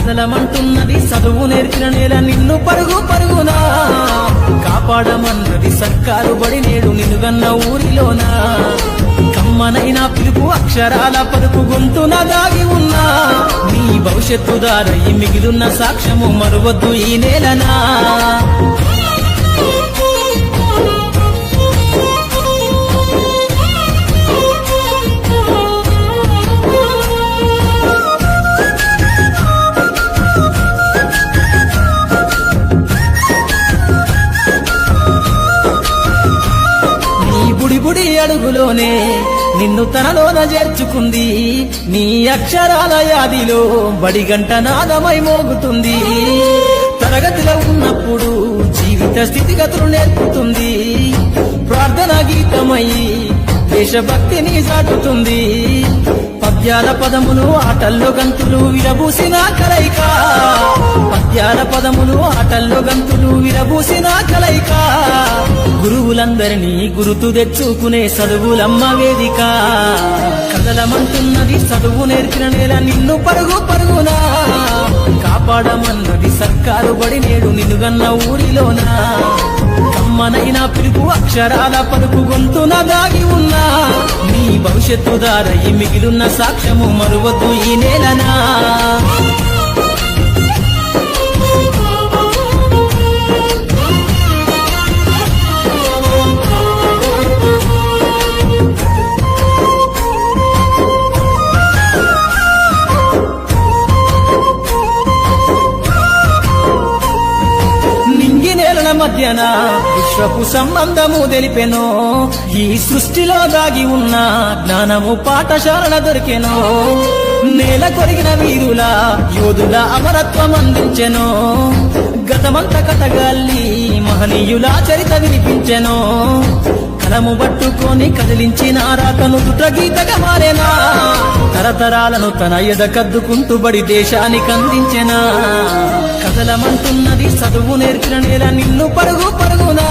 కదలమంటున్నది చదువు నేర్చిన నేల నిన్ను పరుగు పరుగునా కాపాడమన్నది సర్కారు బడి నేడు నిన్నుగన్న ఊరిలోనా కమ్మనైనా పిలుపు అక్షరాల పలుపు గొంతున దాగి ఉన్నా నీ భవిష్యత్తు దారయి మిగిలిన సాక్ష్యము మరువద్దు ఈ నేలనా బుడి అడుగులోనే నిన్ను తనలోన చేర్చుకుంది నీ అక్షరాల యాదిలో బడిగంట నాదమై మోగుతుంది తరగతిలో ఉన్నప్పుడు జీవిత స్థితిగతులు నేర్పుతుంది ప్రార్థనా గీతమై దేశభక్తిని సాటుతుంది పద్యాల పదములు ఆటల్లో గంతులు విరబూసిన కలయిక పద్యాల పదములు ఆటల్లో గంతులు విరబూసిన కలయిక గురువులందరినీ గురుతు తెచ్చుకునే చదువులమ్మ వేదిక కదలమంటున్నది చదువు నేర్చిన నేల నిన్ను పరుగు పరుగునా కాపాడమన్నది సర్కారు బడి నేడు నిన్నుగన్న ఊరిలోనా కమ్మనైనా పిలుపు అక్షరాల పలుపు గొంతున దాగి ఉన్నా నీ భవిష్యత్తు దారయి మిగిలిన సాక్ష్యము మరువద్దు ఈ నేలనా మధ్యన విశ్వపు సంబంధము తెలిపెనో ఈ సృష్టిలో దాగి ఉన్న జ్ఞానము పాఠశాలల దొరికెనో నేల కొరిగిన వీరుల యోధుల అమరత్వం అందించెనో గతమంత కథగాల్లి మహనీయుల చరిత వినిపించెనో కలము పట్టుకొని కదిలించిన రాతను దుట గీతగా మారేనా తరతరాలను తన ఎద కద్దుకుంటూ బడి దేశానికి అందించెనా కదలమంటున్నది చదువు నేర్చిన నేల నిన్ను పరుగు పరుగునా